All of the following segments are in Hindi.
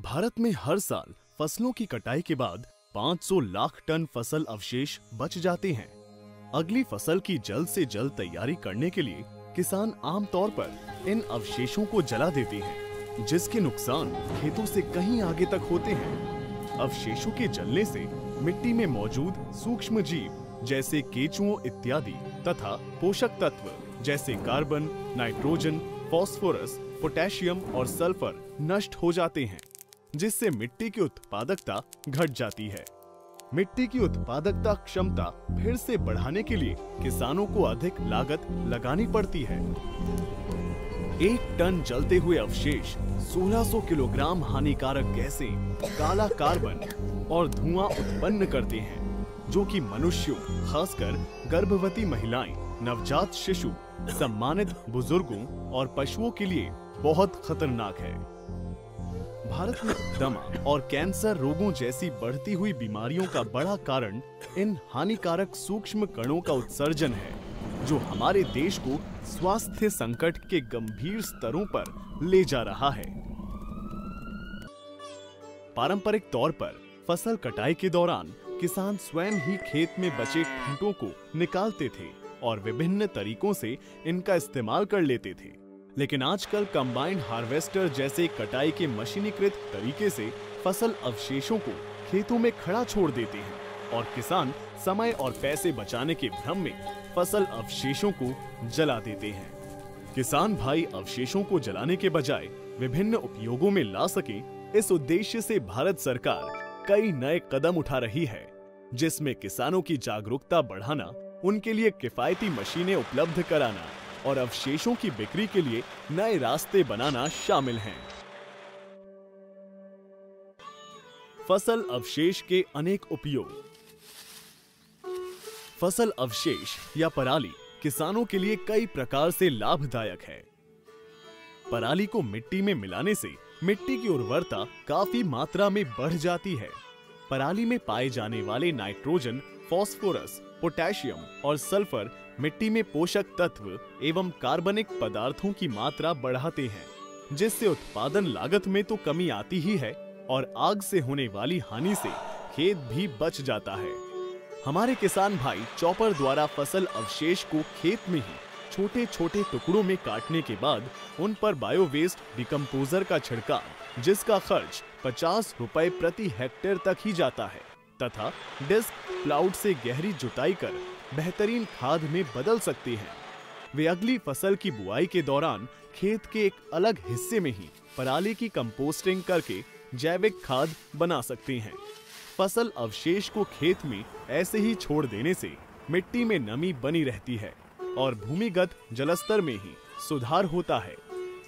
भारत में हर साल फसलों की कटाई के बाद 500 लाख टन फसल अवशेष बच जाते हैं। अगली फसल की जल्द से जल्द तैयारी करने के लिए किसान आमतौर पर इन अवशेषों को जला देते हैं, जिसके नुकसान खेतों से कहीं आगे तक होते हैं। अवशेषों के जलने से मिट्टी में मौजूद सूक्ष्म जीव जैसे केंचुओं इत्यादि तथा पोषक तत्व जैसे कार्बन, नाइट्रोजन, फास्फोरस, पोटेशियम और सल्फर नष्ट हो जाते हैं, जिससे मिट्टी की उत्पादकता घट जाती है। मिट्टी की उत्पादकता क्षमता फिर से बढ़ाने के लिए किसानों को अधिक लागत लगानी पड़ती है। 1 टन जलते हुए अवशेष 1600 किलोग्राम हानिकारक गैसें, काला कार्बन और धुआं उत्पन्न करते हैं, जो कि मनुष्यों, खासकर गर्भवती महिलाएं, नवजात शिशु, सम्मानित बुजुर्गों और पशुओं के लिए बहुत खतरनाक है। भारत में दमा और कैंसर रोगों जैसी बढ़ती हुई बीमारियों का बड़ा कारण इन हानिकारक सूक्ष्म कणों का उत्सर्जन है, जो हमारे देश को स्वास्थ्य संकट के गंभीर स्तरों पर ले जा रहा है। पारंपरिक तौर पर फसल कटाई के दौरान किसान स्वयं ही खेत में बचे खूंटों को निकालते थे और विभिन्न तरीकों से इनका इस्तेमाल कर लेते थे। लेकिन आजकल कंबाइंड हार्वेस्टर जैसे कटाई के मशीनीकृत तरीके से फसल अवशेषों को खेतों में खड़ा छोड़ देते हैं और किसान समय और पैसे बचाने के भ्रम में फसल अवशेषों को जला देते हैं। किसान भाई अवशेषों को जलाने के बजाय विभिन्न उपयोगों में ला सके, इस उद्देश्य से भारत सरकार कई नए कदम उठा रही है, जिसमें किसानों की जागरूकता बढ़ाना, उनके लिए किफायती मशीनें उपलब्ध कराना और अवशेषों की बिक्री के लिए नए रास्ते बनाना शामिल हैं। फसल अवशेष के अनेक उपयोग। फसल अवशेष या पराली किसानों के लिए कई प्रकार से लाभदायक है। पराली को मिट्टी में मिलाने से मिट्टी की उर्वरता काफी मात्रा में बढ़ जाती है। पराली में पाए जाने वाले नाइट्रोजन, फास्फोरस, पोटेशियम और सल्फर मिट्टी में पोषक तत्व एवं कार्बनिक पदार्थों की मात्रा बढ़ाते हैं, जिससे उत्पादन लागत में तो कमी आती ही है और आग से होने वाली हानि से खेत भी बच जाता है। हमारे किसान भाई चॉपर द्वारा फसल अवशेष को खेत में ही छोटे छोटे टुकड़ों में काटने के बाद उन पर बायोवेस्ट डिकम्पोजर का छिड़काव, जिसका खर्च 50 रुपए प्रति हेक्टेयर तक ही जाता है, तथा डिस्क प्लाउड से गहरी जुताई कर बेहतरीन खाद में बदल सकते हैं। वे अगली फसल की बुआई के दौरान खेत के एक अलग हिस्से में ही पराली की कंपोस्टिंग करके जैविक खाद बना सकते हैं। फसल अवशेष को खेत में ऐसे ही छोड़ देने से मिट्टी में नमी बनी रहती है और भूमिगत जलस्तर में ही सुधार होता है।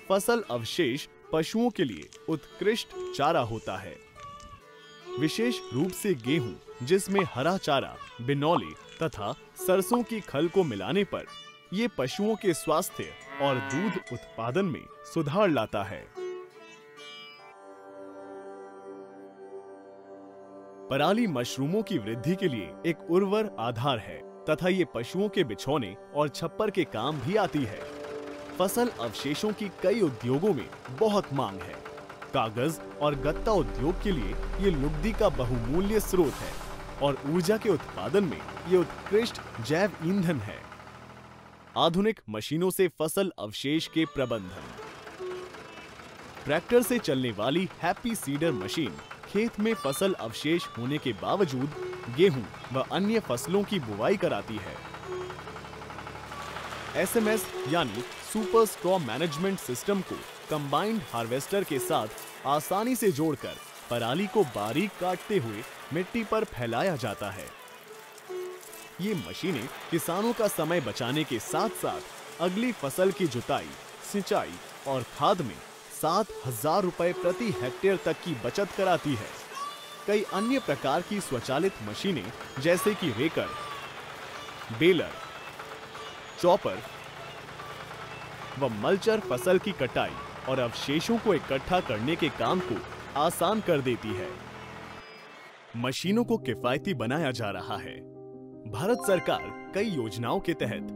फसल अवशेष पशुओं के लिए उत्कृष्ट चारा होता है, विशेष रूप से गेहूं, जिसमें हरा चारा, बिनौले तथा सरसों की खल को मिलाने पर ये पशुओं के स्वास्थ्य और दूध उत्पादन में सुधार लाता है। पराली मशरूमों की वृद्धि के लिए एक उर्वर आधार है तथा ये पशुओं के बिछौने और छप्पर के काम भी आती है। फसल अवशेषों की कई उद्योगों में बहुत मांग है। कागज और गत्ता उद्योग के लिए ये लुगदी का बहुमूल्य स्रोत है और ऊर्जा के उत्पादन में ये उत्कृष्ट जैव ईंधन है। आधुनिक मशीनों से फसल अवशेष के प्रबंधन। ट्रैक्टर से चलने वाली हैप्पी सीडर मशीन खेत में फसल अवशेष होने के बावजूद गेहूं व अन्य फसलों की बुवाई कराती है। SMS यानी सुपर स्ट्रॉ मैनेजमेंट सिस्टम को कंबाइंड हार्वेस्टर के साथ आसानी से जोड़कर पराली को बारीक काटते हुए मिट्टी पर फैलाया जाता है। ये मशीनें किसानों का समय बचाने के साथ साथ अगली फसल की जुताई, सिंचाई और खाद में 7,000 रुपए प्रति हेक्टेयर तक की बचत कराती है। कई अन्य प्रकार की स्वचालित मशीनें जैसे कि रेकर, बेलर, चॉपर व मल्चर फसल की कटाई और अवशेषों को इकट्ठा करने के काम को आसान कर देती है। मशीनों को किफायती बनाया जा रहा है। भारत सरकार कई योजनाओं के तहत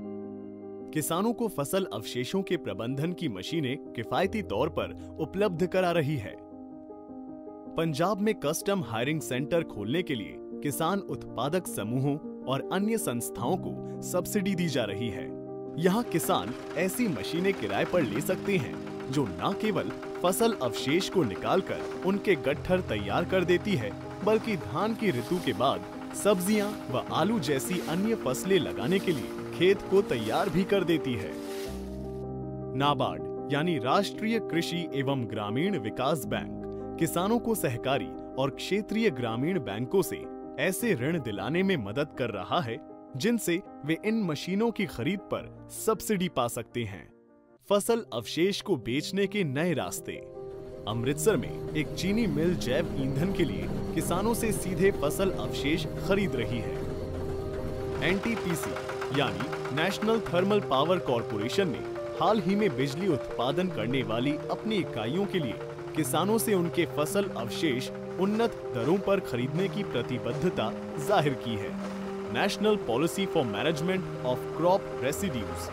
किसानों को फसल अवशेषों के प्रबंधन की मशीनें किफायती तौर पर उपलब्ध करा रही है। पंजाब में कस्टम हायरिंग सेंटर खोलने के लिए किसान उत्पादक समूहों और अन्य संस्थाओं को सब्सिडी दी जा रही है। यहाँ किसान ऐसी मशीनें किराए पर ले सकते हैं जो न केवल फसल अवशेष को निकालकर उनके गट्ठर तैयार कर देती है, बल्कि धान की ऋतु के बाद सब्जियां व आलू जैसी अन्य फसलें लगाने के लिए खेत को तैयार भी कर देती है। नाबार्ड यानी राष्ट्रीय कृषि एवं ग्रामीण विकास बैंक किसानों को सहकारी और क्षेत्रीय ग्रामीण बैंकों से ऐसे ऋण दिलाने में मदद कर रहा है जिनसे वे इन मशीनों की खरीद पर सब्सिडी पा सकते हैं। फसल अवशेष को बेचने के नए रास्ते। अमृतसर में एक चीनी मिल जैव ईंधन के लिए किसानों से सीधे फसल अवशेष खरीद रही है। एनटीपीसी यानी नेशनल थर्मल पावर कॉरपोरेशन ने हाल ही में बिजली उत्पादन करने वाली अपनी इकाइयों के लिए किसानों से उनके फसल अवशेष उन्नत दरों पर खरीदने की प्रतिबद्धता जाहिर की है। National policy for management of crop residues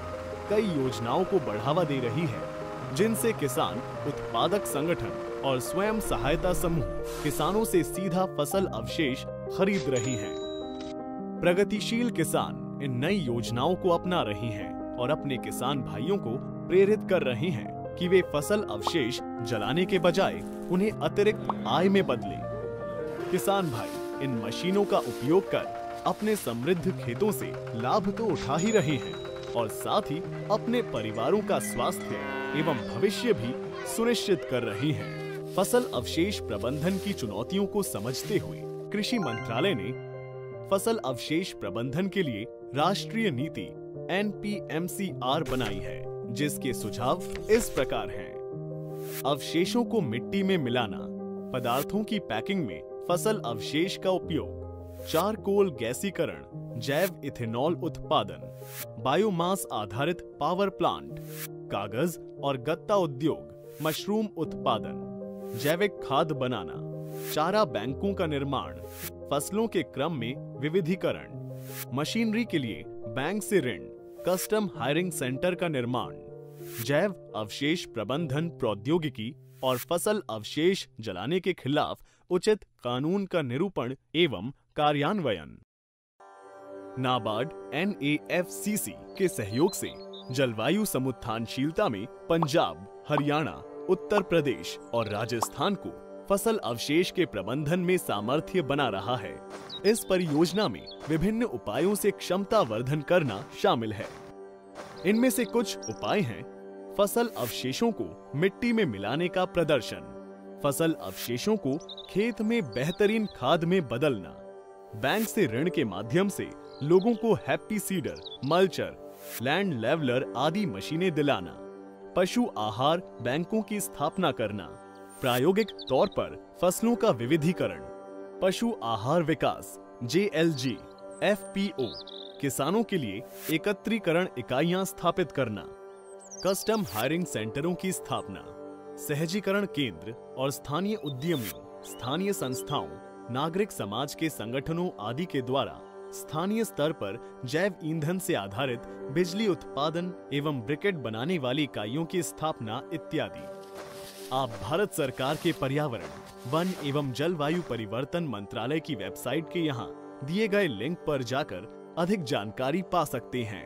कई योजनाओं को बढ़ावा दे रही है, जिनसे किसान उत्पादक संगठन और स्वयं सहायता समूह किसानों से सीधा फसल अवशेष खरीद रही हैं। प्रगतिशील किसान इन नई योजनाओं को अपना रहे हैं और अपने किसान भाइयों को प्रेरित कर रहे हैं कि वे फसल अवशेष जलाने के बजाय उन्हें अतिरिक्त आय में बदलें। किसान भाई इन मशीनों का उपयोग कर अपने समृद्ध खेतों से लाभ तो उठा ही रहे हैं और साथ ही अपने परिवारों का स्वास्थ्य एवं भविष्य भी सुनिश्चित कर रही हैं। फसल अवशेष प्रबंधन की चुनौतियों को समझते हुए कृषि मंत्रालय ने फसल अवशेष प्रबंधन के लिए राष्ट्रीय नीति NPMCR बनाई है, जिसके सुझाव इस प्रकार हैं। अवशेषों को मिट्टी में मिलाना, पदार्थों की पैकिंग में फसल अवशेष का उपयोग, चारकोल गैसीकरण, जैव इथेनॉल उत्पादन, बायोमास आधारित पावर प्लांट, कागज और गत्ता उद्योग, मशरूम उत्पादन, जैविक खाद बनाना, चारा बैंकों का निर्माण, फसलों के क्रम में विविधीकरण, मशीनरी के लिए बैंक से ऋण, कस्टम हायरिंग सेंटर का निर्माण, जैव अवशेष प्रबंधन प्रौद्योगिकी और फसल अवशेष जलाने के खिलाफ उचित कानून का निरूपण एवं कार्यान्वयन। नाबार्ड NAFCC के सहयोग से जलवायु समुत्थानशीलता में पंजाब, हरियाणा, उत्तर प्रदेश और राजस्थान को फसल अवशेष के प्रबंधन में सामर्थ्य बना रहा है। इस परियोजना में विभिन्न उपायों से क्षमता वर्धन करना शामिल है। इनमें से कुछ उपाय हैं: फसल अवशेषों को मिट्टी में मिलाने का प्रदर्शन, फसल अवशेषों को खेत में बेहतरीन खाद में बदलना, बैंक से ऋण के माध्यम से लोगों को happy seeder, mulcher, land leveller आदि मशीनें दिलाना, पशु आहार बैंकों की स्थापना करना, प्रायोगिक तौर पर फसलों का विविधीकरण, पशु आहार विकास JLG, FPO, किसानों के लिए एकत्रीकरण इकाइयां स्थापित करना, कस्टम हायरिंग सेंटरों की स्थापना, सहजीकरण केंद्र और स्थानीय उद्यमियों, स्थानीय संस्थाओं, नागरिक समाज के संगठनों आदि के द्वारा स्थानीय स्तर पर जैव ईंधन से आधारित बिजली उत्पादन एवं ब्रिकेट बनाने वाली इकाइयों की स्थापना इत्यादि। आप भारत सरकार के पर्यावरण, वन एवं जलवायु परिवर्तन मंत्रालय की वेबसाइट के यहाँ दिए गए लिंक पर जाकर अधिक जानकारी पा सकते हैं।